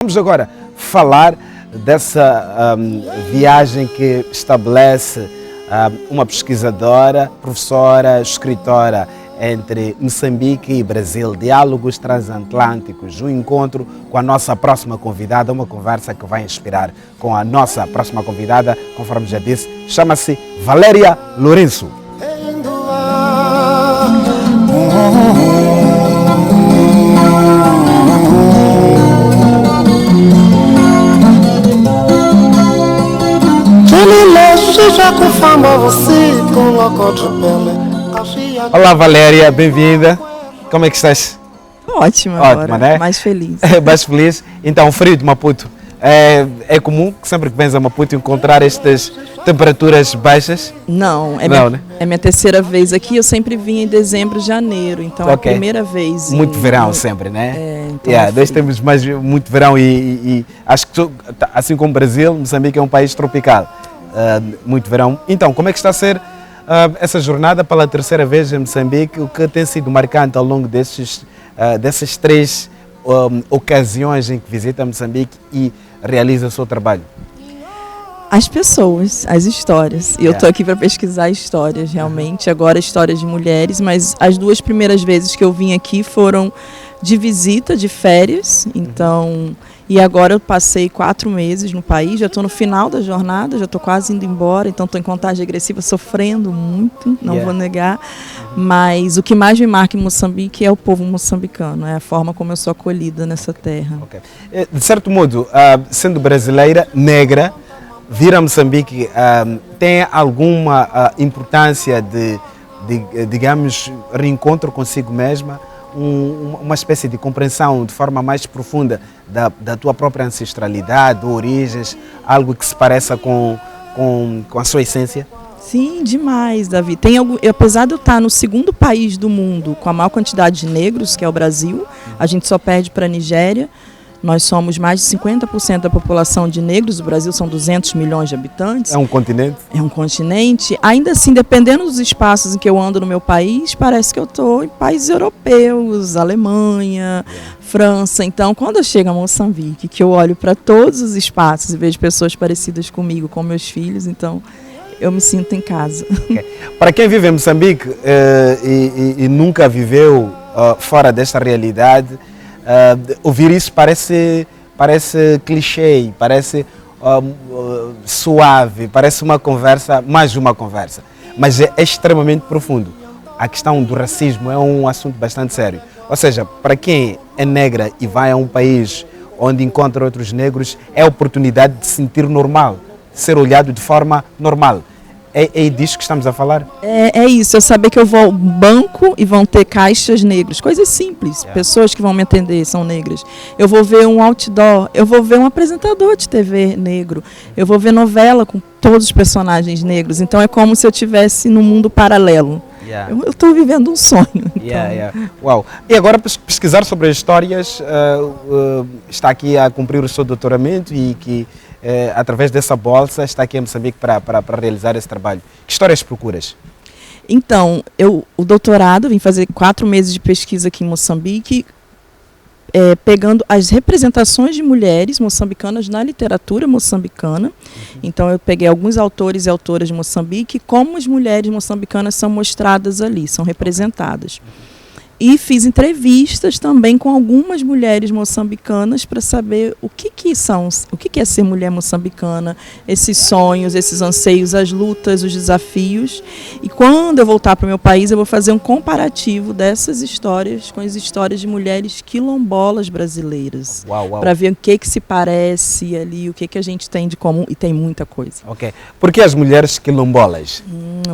Vamos agora falar dessa viagem que estabelece uma pesquisadora, professora, escritora entre Moçambique e Brasil, diálogos transatlânticos, um encontro com a nossa próxima convidada, uma conversa que vai inspirar com a nossa próxima convidada, conforme já disse, chama-se Valéria Lourenço. Olá Valéria, bem-vinda. Como é que estás? Ótima, Ótima, né? Mais feliz. Mais feliz. Então, o frio de Maputo. É comum que sempre que vens a Maputo encontrar estas temperaturas baixas? Não, né? É minha terceira vez aqui. Eu sempre vim em dezembro, janeiro, então é a primeira vez. Muito verão sempre, né? Então nós temos muito verão e acho que assim como o Brasil, Moçambique é um país tropical. Muito verão. Então, como é que está a ser essa jornada pela terceira vez em Moçambique? O que tem sido marcante ao longo dessas três ocasiões em que visita Moçambique e realiza o seu trabalho? As pessoas, as histórias. E eu estou aqui para pesquisar histórias, realmente. Agora histórias de mulheres, mas as duas primeiras vezes que eu vim aqui foram de visita, de férias. Então, e agora eu passei 4 meses no país, já estou no final da jornada, já estou quase indo embora, então estou em contagem regressiva, sofrendo muito, não vou negar. Mas o que mais me marca em Moçambique é o povo moçambicano, é a forma como eu sou acolhida nessa terra. Okay. De certo modo, sendo brasileira, negra, vir a Moçambique tem alguma importância de, digamos, reencontro consigo mesma? Uma espécie de compreensão de forma mais profunda da tua própria ancestralidade, origens, algo que se pareça com a sua essência? Sim, demais, Davi. Apesar de eu estar no segundo país do mundo com a maior quantidade de negros, que é o Brasil, a gente só perde para a Nigéria. Nós somos mais de 50% da população de negros, o Brasil são 200 milhões de habitantes. É um continente? É um continente. Ainda assim, dependendo dos espaços em que eu ando no meu país, parece que eu estou em países europeus, Alemanha, França. Então, quando eu chego a Moçambique, que eu olho para todos os espaços e vejo pessoas parecidas comigo, com meus filhos, então eu me sinto em casa. Okay. Para quem vive em Moçambique e nunca viveu fora desta realidade, ouvir isso parece clichê, parece suave, parece mais uma conversa, mas é extremamente profundo. A questão do racismo é um assunto bastante sério. Ou seja, para quem é negra e vai a um país onde encontra outros negros, é a oportunidade de se sentir normal, de ser olhado de forma normal. É disso que estamos a falar? É isso, eu saber que eu vou ao banco e vão ter caixas negros, coisas simples, pessoas que vão me atender são negras. Eu vou ver um outdoor, eu vou ver um apresentador de TV negro, eu vou ver novela com todos os personagens negros, então é como se eu estivesse num mundo paralelo. Eu estou vivendo um sonho. Então. Uau. E agora pesquisar sobre as histórias, está aqui a cumprir o seu doutoramento e que através dessa bolsa está aqui em Moçambique para realizar esse trabalho. Que histórias procuras? Então, o doutorado, vim fazer 4 meses de pesquisa aqui em Moçambique, pegando as representações de mulheres moçambicanas na literatura moçambicana. Então eu peguei alguns autores e autoras de Moçambique, como as mulheres moçambicanas são mostradas ali, são representadas. E fiz entrevistas também com algumas mulheres moçambicanas para saber o que é ser mulher moçambicana, esses sonhos, esses anseios, as lutas, os desafios. E quando eu voltar para o meu país, eu vou fazer um comparativo dessas histórias com as histórias de mulheres quilombolas brasileiras. Para ver o que se parece ali, o que a gente tem de comum, e tem muita coisa. Ok. Por que as mulheres quilombolas?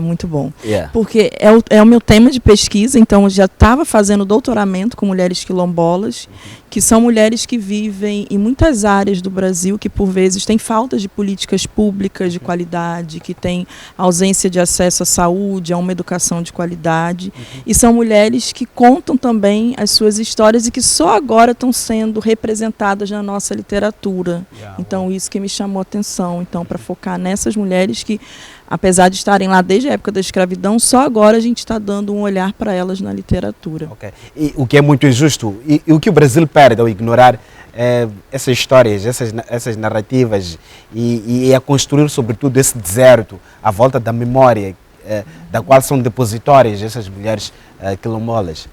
Muito bom. Porque é o meu tema de pesquisa, então eu já estava fazendo doutoramento com mulheres quilombolas, que são mulheres que vivem em muitas áreas do Brasil, que por vezes têm falta de políticas públicas de qualidade, que têm ausência de acesso à saúde, a uma educação de qualidade. E são mulheres que contam também as suas histórias e que só agora estão sendo representadas na nossa literatura. Então isso que me chamou a atenção, então, para focar nessas mulheres que, apesar de estarem lá desde a época da escravidão, só agora a gente está dando um olhar para elas na literatura. Okay. E o que é muito injusto, e o que o Brasil perde ao ignorar essas histórias, essas narrativas e a construir sobretudo esse deserto à volta da memória da qual são depositórias essas mulheres quilombolas?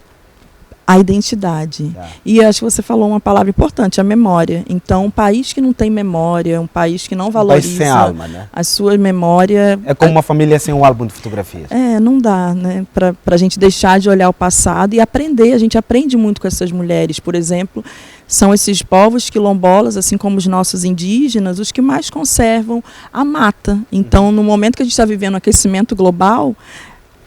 A identidade. Tá. E acho que você falou uma palavra importante, a memória. Então, um país que não tem memória, um país que não valoriza país sem alma, né? a sua memória... É como uma família sem um álbum de fotografias. Não dá, né? Para a gente deixar de olhar o passado e aprender. A gente aprende muito com essas mulheres. Por exemplo, são esses povos quilombolas, assim como os nossos indígenas, os que mais conservam a mata. Então, no momento que a gente está vivendo aquecimento global,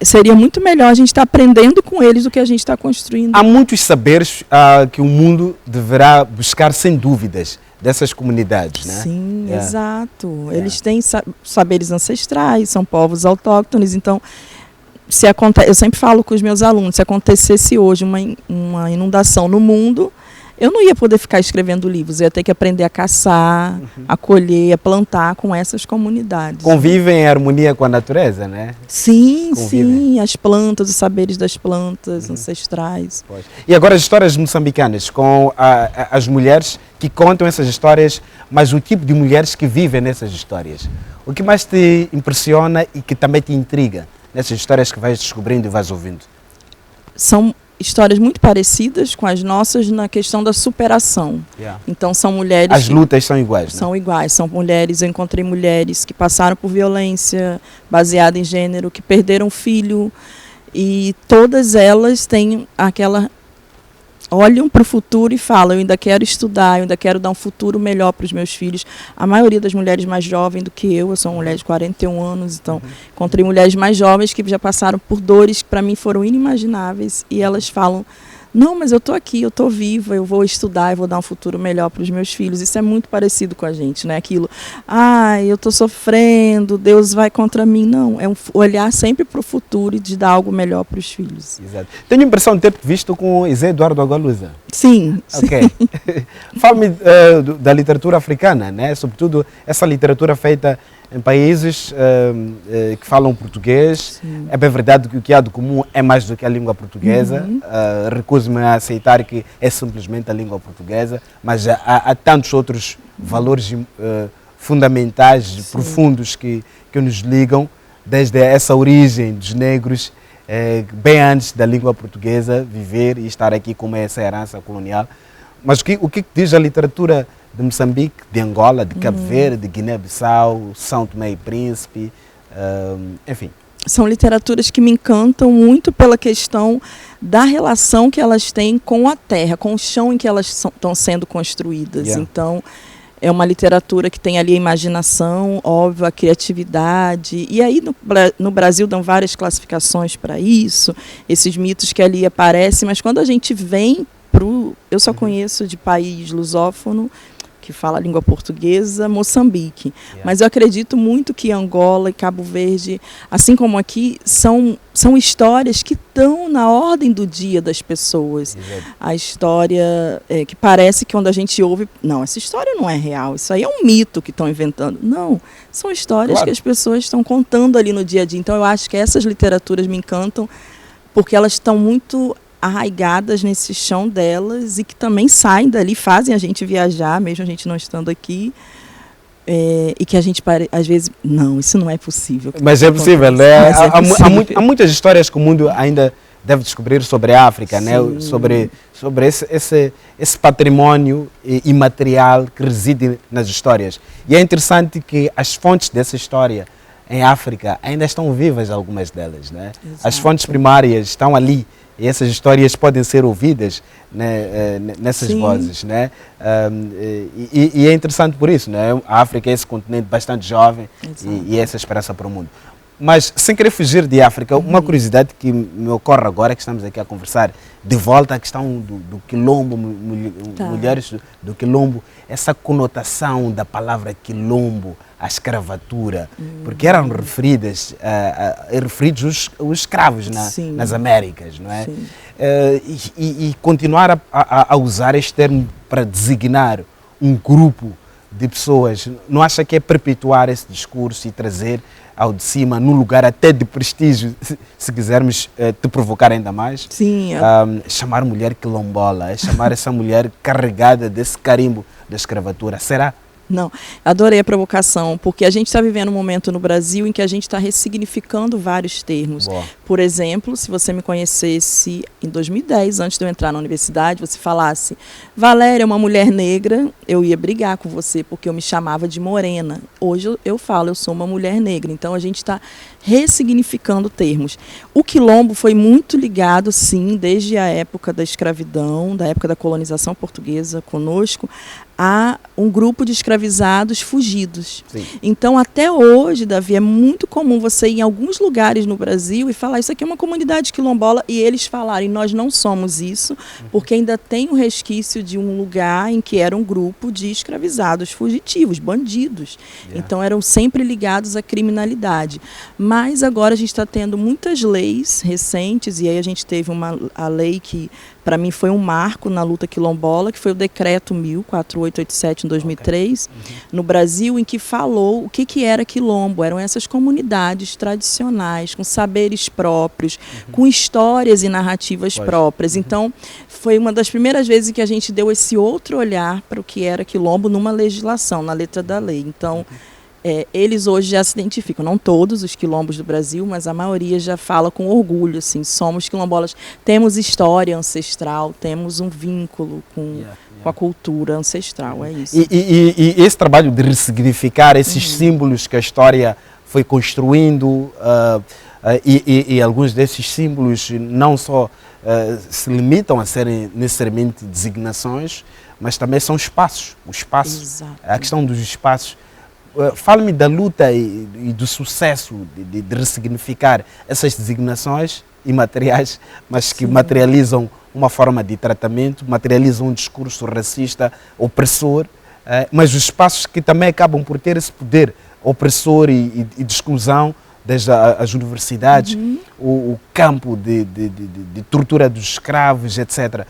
seria muito melhor a gente estar aprendendo com eles do que a gente está construindo. Há muitos saberes que o mundo deverá buscar, sem dúvidas, dessas comunidades, né? Sim, exato. Eles têm saberes ancestrais, são povos autóctones, então eu sempre falo com os meus alunos, se acontecesse hoje uma inundação no mundo, eu não ia poder ficar escrevendo livros, eu ia ter que aprender a caçar, a colher, a plantar com essas comunidades. Convivem em harmonia com a natureza, né? Sim, Convivem. sim, as plantas, os saberes das plantas ancestrais. E agora as histórias moçambicanas, com as mulheres que contam essas histórias, mas o tipo de mulheres que vivem nessas histórias. O que mais te impressiona e que também te intriga nessas histórias que vais descobrindo e vais ouvindo? São histórias muito parecidas com as nossas na questão da superação. Então são mulheres... As lutas são iguais, né? São iguais, são mulheres, eu encontrei mulheres que passaram por violência baseada em gênero, que perderam filho, e todas elas têm aquela... olham para o futuro e falam, eu ainda quero estudar, eu ainda quero dar um futuro melhor para os meus filhos. A maioria das mulheres mais jovens do que eu sou uma mulher de 41 anos, então encontrei mulheres mais jovens que já passaram por dores que para mim foram inimagináveis, e elas falam, não, mas eu estou aqui, eu estou viva, eu vou estudar, eu vou dar um futuro melhor para os meus filhos. Isso é muito parecido com a gente, né? Aquilo, eu estou sofrendo, Deus vai contra mim. Não, é olhar sempre para o futuro e de dar algo melhor para os filhos. Exato. Tenho a impressão de ter visto com o Zé Eduardo Agualusa. Sim. Ok. Fala-me da literatura africana, né? Sobretudo essa literatura feita em países que falam português. Sim. É bem verdade que o que há de comum é mais do que a língua portuguesa. Recuso-me a aceitar que é simplesmente a língua portuguesa, mas há tantos outros valores fundamentais, sim, profundos que nos ligam, desde essa origem dos negros, bem antes da língua portuguesa viver e estar aqui como essa herança colonial. Mas o que diz a literatura de Moçambique, de Angola, de Cabo Verde, de Guiné-Bissau, São Tomé e Príncipe, enfim? São literaturas que me encantam muito pela questão da relação que elas têm com a terra, com o chão em que elas estão sendo construídas. Então, é uma literatura que tem ali a imaginação, óbvio, a criatividade. E aí no Brasil dão várias classificações para isso, esses mitos que ali aparecem, mas quando a gente vem eu só conheço de país lusófono, que fala a língua portuguesa, Moçambique. Mas eu acredito muito que Angola e Cabo Verde, assim como aqui, são histórias que estão na ordem do dia das pessoas. A história que parece que quando a gente ouve, não, essa história não é real, isso aí é um mito que estão inventando. Não, são histórias que as pessoas estão contando ali no dia a dia. Então eu acho que essas literaturas me encantam porque elas estão muito arraigadas nesse chão delas e que também saem dali, fazem a gente viajar, mesmo a gente não estando aqui, e que a gente às vezes, não, isso não é possível. Mas é possível, né? Há muitas histórias que o mundo ainda deve descobrir sobre a África, né? sobre esse património imaterial que reside nas histórias. E é interessante que as fontes dessa história em África ainda estão vivas, algumas delas, né? As fontes primárias estão ali. E essas histórias podem ser ouvidas, né, nessas vozes, né? E é interessante por isso, né? A África é esse continente bastante jovem e essa esperança para o mundo. Mas, sem querer fugir de África, uma curiosidade que me ocorre agora, que estamos aqui a conversar, de volta à questão do quilombo, mulheres do quilombo, essa conotação da palavra quilombo, a escravatura, porque eram referidos os escravos nas Américas, não é? E continuar a usar este termo para designar um grupo de pessoas, não acha que é perpetuar esse discurso e trazer ao de cima, num lugar até de prestígio, se quisermos te provocar ainda mais. Sim. Chamar mulher quilombola, é chamar essa mulher carregada desse carimbo da escravatura. Será? Não, adorei a provocação, porque a gente está vivendo um momento no Brasil em que a gente está ressignificando vários termos. Boa. Por exemplo, se você me conhecesse em 2010, antes de eu entrar na universidade, você falasse, Valéria é uma mulher negra, eu ia brigar com você, porque eu me chamava de morena. Hoje eu falo, eu sou uma mulher negra. Então a gente está ressignificando termos. O quilombo foi muito ligado, sim, desde a época da escravidão, da época da colonização portuguesa conosco, a um grupo de escravizados fugidos. Sim. Então, até hoje, Davi, é muito comum você ir em alguns lugares no Brasil e falar, isso aqui é uma comunidade quilombola, e eles falarem, nós não somos isso, porque ainda tem um resquício de um lugar em que era um grupo de escravizados fugitivos, bandidos. Então, eram sempre ligados à criminalidade. Mas agora a gente está tendo muitas leis recentes, e aí a gente teve a lei que, para mim, foi um marco na luta quilombola, que foi o Decreto 1000-4887, em 2003, no Brasil, em que falou o que era quilombo. Eram essas comunidades tradicionais, com saberes próprios, com histórias e narrativas próprias. Então, foi uma das primeiras vezes que a gente deu esse outro olhar para o que era quilombo numa legislação, na letra da lei. Então, eles hoje já se identificam, não todos os quilombos do Brasil, mas a maioria já fala com orgulho, assim, somos quilombolas, temos história ancestral, temos um vínculo com a cultura ancestral, é isso. E esse trabalho de ressignificar esses símbolos que a história foi construindo, e alguns desses símbolos não só se limitam a serem necessariamente designações, mas também são espaços, o espaço, Exato. a questão dos espaços. Fale-me da luta e do sucesso de ressignificar essas designações imateriais, mas que materializam uma forma de tratamento, materializam um discurso racista, opressor, mas os espaços que também acabam por ter esse poder opressor e de exclusão, desde as universidades, o campo de tortura dos escravos, etc.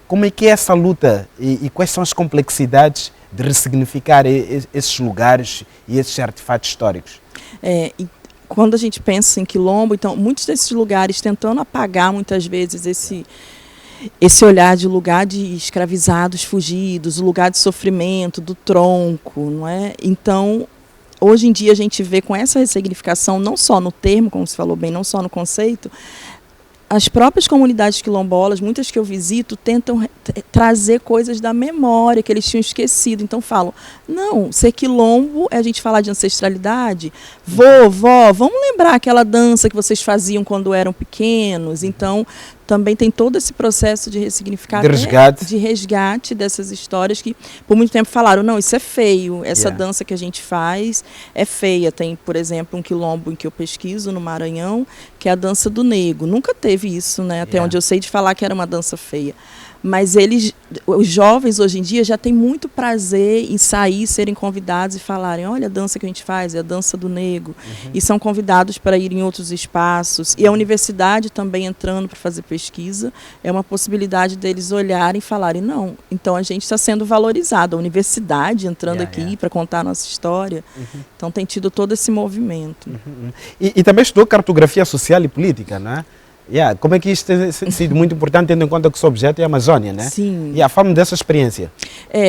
Como é que é essa luta e quais são as complexidades de ressignificar esses lugares e esses artefatos históricos? E quando a gente pensa em quilombo, então, muitos desses lugares tentando apagar muitas vezes esse olhar de lugar de escravizados fugidos, o lugar de sofrimento, do tronco, não é? Então, hoje em dia a gente vê com essa ressignificação, não só no termo, como você falou bem, não só no conceito, as próprias comunidades quilombolas, muitas que eu visito, tentam trazer coisas da memória que eles tinham esquecido. Então falam, não, ser quilombo é a gente falar de ancestralidade. Vó, vamos lembrar aquela dança que vocês faziam quando eram pequenos. Então também tem todo esse processo de ressignificar, de resgate dessas histórias que por muito tempo falaram, não, isso é feio, essa dança que a gente faz é feia. Tem, por exemplo, um quilombo em que eu pesquiso no Maranhão, que é a dança do nego. Nunca teve isso, né? Até onde eu sei, de falar que era uma dança feia. Mas os jovens hoje em dia já têm muito prazer em sair, serem convidados e falarem, olha a dança que a gente faz, é a dança do nego. E são convidados para ir em outros espaços. E a universidade também entrando para fazer pesquisa, é uma possibilidade deles olharem e falarem, não, então a gente está sendo valorizado. A universidade entrando aqui para contar a nossa história. Então tem tido todo esse movimento. E também estudou cartografia social e política, não é? Como é que isso tem sido muito importante, tendo em conta que o seu objeto é a Amazônia, né? Sim. Fala-me dessa experiência.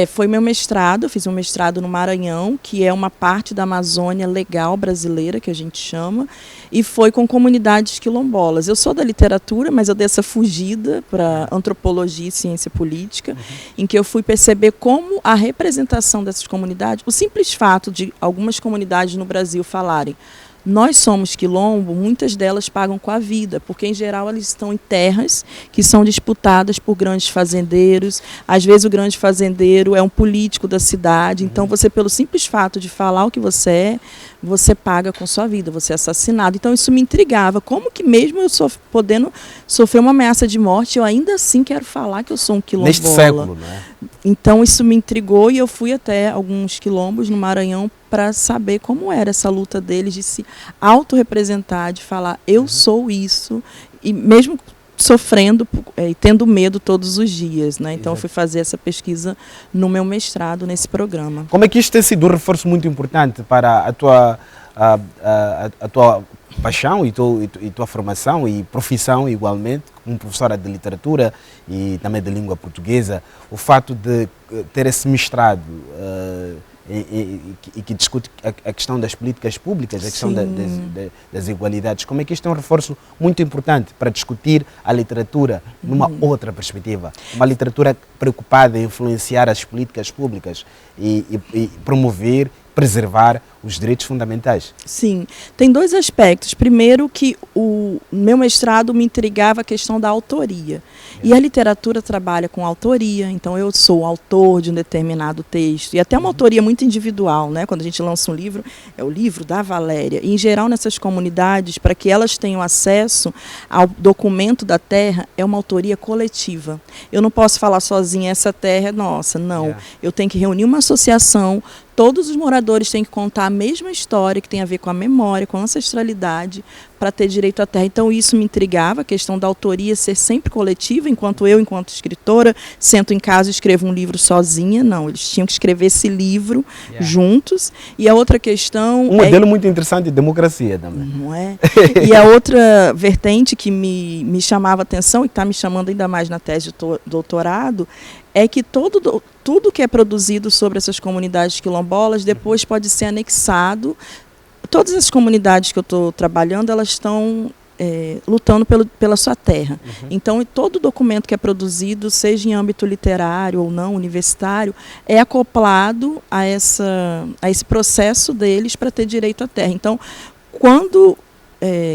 Foi meu mestrado, eu fiz um mestrado no Maranhão, que é uma parte da Amazônia legal brasileira, que a gente chama, e foi com comunidades quilombolas. Eu sou da literatura, mas eu dei essa fugida para antropologia e ciência política, em que eu fui perceber como a representação dessas comunidades, o simples fato de algumas comunidades no Brasil falarem, nós somos quilombo, muitas delas pagam com a vida, porque em geral eles estão em terras que são disputadas por grandes fazendeiros. Às vezes o grande fazendeiro é um político da cidade, então você, pelo simples fato de falar o que você é, você paga com sua vida, você é assassinado. Então isso me intrigava, como que mesmo eu podendo sofrer uma ameaça de morte, eu ainda assim quero falar que eu sou um quilombola. Neste século, né? Então isso me intrigou e eu fui até alguns quilombos no Maranhão para saber como era essa luta deles de se autorrepresentar, de falar, eu sou isso, e mesmo sofrendo e tendo medo todos os dias, né? Então eu fui fazer essa pesquisa no meu mestrado nesse programa. Como é que isto tem sido um reforço muito importante para a tua a tua paixão e tua formação e profissão igualmente, como professora de literatura e também de língua portuguesa, o fato de ter esse mestrado e que discute a questão das políticas públicas, a questão das igualdades, como é que isto é um reforço muito importante para discutir a literatura numa outra perspectiva, uma literatura preocupada em influenciar as políticas públicas e promover, preservar os direitos fundamentais. Sim, tem dois aspectos. Primeiro, que o meu mestrado me intrigava a questão da autoria. E a literatura trabalha com autoria, então eu sou autor de um determinado texto. E até uma autoria muito individual, né? Quando a gente lança um livro, é o livro da Valéria. E, em geral, nessas comunidades, para que elas tenham acesso ao documento da terra, é uma autoria coletiva. Eu não posso falar sozinha, essa terra é nossa, não. Eu tenho que reunir uma associação. Todos os moradores têm que contar a mesma história que tem a ver com a memória, com a ancestralidade, para ter direito à terra. Então, isso me intrigava, a questão da autoria ser sempre coletiva, enquanto eu, enquanto escritora, sento em casa e escrevo um livro sozinha. Não, eles tinham que escrever esse livro juntos. E a outra questão... Um modelo muito interessante de democracia também. Não é? E a outra vertente que me chamava a atenção, e está me chamando ainda mais na tese de doutorado, é que tudo que é produzido sobre essas comunidades quilombolas depois pode ser anexado. Todas as comunidades que eu estou trabalhando, elas estão lutando pela sua terra. Então, todo documento que é produzido, seja em âmbito literário ou não, universitário, é acoplado a esse processo deles para ter direito à terra. Então, quando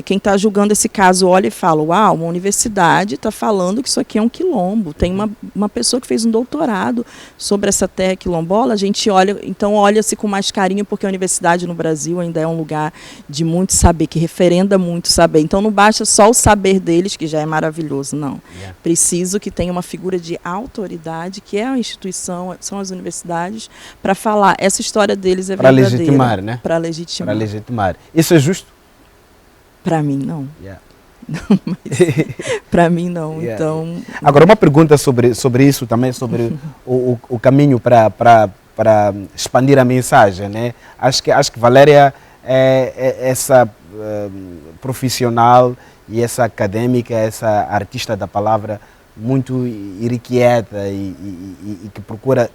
quem está julgando esse caso olha e fala, uau, uma universidade está falando que isso aqui é um quilombo. Tem uma pessoa que fez um doutorado sobre essa terra quilombola, a gente olha, então olha-se com mais carinho, porque a universidade no Brasil ainda é um lugar de muito saber, que referenda muito saber. Então não basta só o saber deles, que já é maravilhoso, não. Preciso que tenha uma figura de autoridade, que é a instituição, são as universidades, para falar, essa história deles é verdadeira. Para legitimar, né? Para legitimar. Para legitimar. Isso é justo? Para mim, não. Para mim, não. Então... Agora, uma pergunta sobre isso também, sobre o caminho para expandir a mensagem, né? Acho que Valéria é essa profissional e essa acadêmica, essa artista da palavra muito irrequieta e que procura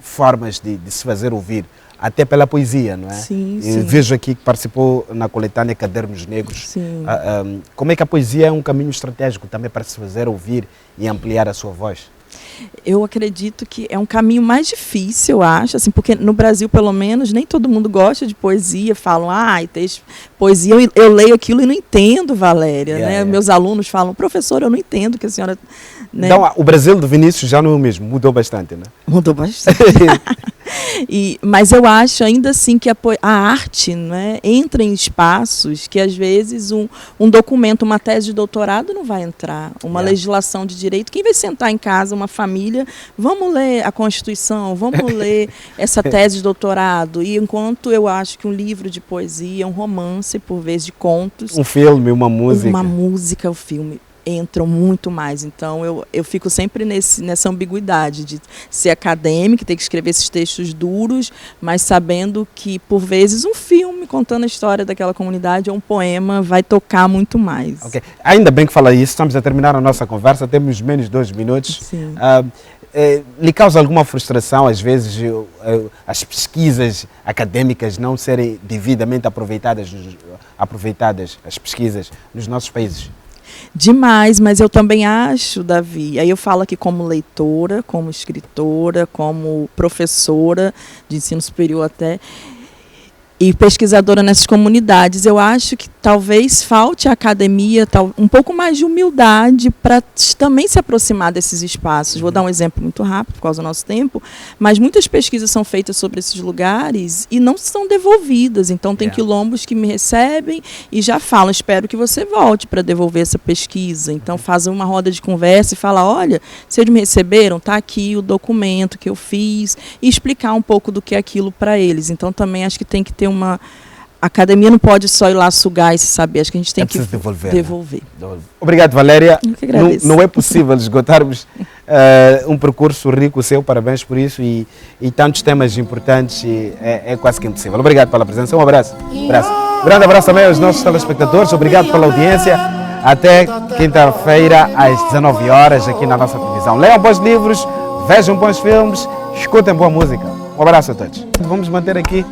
formas de se fazer ouvir. Até pela poesia, não é? Sim, sim. Vejo aqui que participou na coletânea Cadernos Negros. Sim. Como é que a poesia é um caminho estratégico também para se fazer ouvir e ampliar a sua voz? Eu acredito que é um caminho mais difícil, eu acho, assim, porque no Brasil, pelo menos, nem todo mundo gosta de poesia, falam, poesia, eu leio aquilo e não entendo, Valéria, né? Meus alunos falam, professor, eu não entendo que a senhora... Né? Então, o Brasil do Vinícius já não é o mesmo, mudou bastante, né? Mudou bastante. Mas eu acho ainda assim que a arte, né, entra em espaços que às vezes um documento, uma tese de doutorado não vai entrar, uma legislação de direito. Quem vai sentar em casa, uma família, vamos ler a Constituição, vamos ler essa tese de doutorado. E enquanto eu acho que um livro de poesia, um romance, por vezes de contos... Um filme, uma música. Uma música, o filme... entram muito mais. Então, eu fico sempre nessa ambiguidade de ser acadêmica, ter que escrever esses textos duros, mas sabendo que, por vezes, um filme contando a história daquela comunidade ou um poema vai tocar muito mais. Okay. Ainda bem que fala isso, estamos a terminar a nossa conversa, temos menos de 2 minutos. Sim. Lhe causa alguma frustração, às vezes, as pesquisas acadêmicas não serem devidamente aproveitadas, as pesquisas nos nossos países? Demais, mas eu também acho, Davi, aí eu falo aqui como leitora, como escritora, como professora de ensino superior até, e pesquisadora nessas comunidades, eu acho que talvez falte à academia um pouco mais de humildade para também se aproximar desses espaços. Vou dar um exemplo muito rápido por causa do nosso tempo, mas muitas pesquisas são feitas sobre esses lugares e não são devolvidas. Então tem quilombos que me recebem e já falam, espero que você volte para devolver essa pesquisa. Então fazem uma roda de conversa e falam, olha, vocês me receberam, está aqui o documento que eu fiz, e explicar um pouco do que é aquilo para eles. Então também acho que tem que ter a academia não pode só ir lá sugar esse saber, acho que a gente tem que devolver. Né? Obrigado, Valéria. Eu que agradeço. Não é possível esgotarmos um percurso rico seu, parabéns por isso, e tantos temas importantes, é quase que impossível. Obrigado pela presença, um abraço. Grande abraço também aos nossos telespectadores. Obrigado pela audiência. Até quinta-feira, às 19 horas, aqui na nossa televisão. Leiam bons livros, vejam bons filmes, escutem boa música. Um abraço a todos. Vamos manter aqui.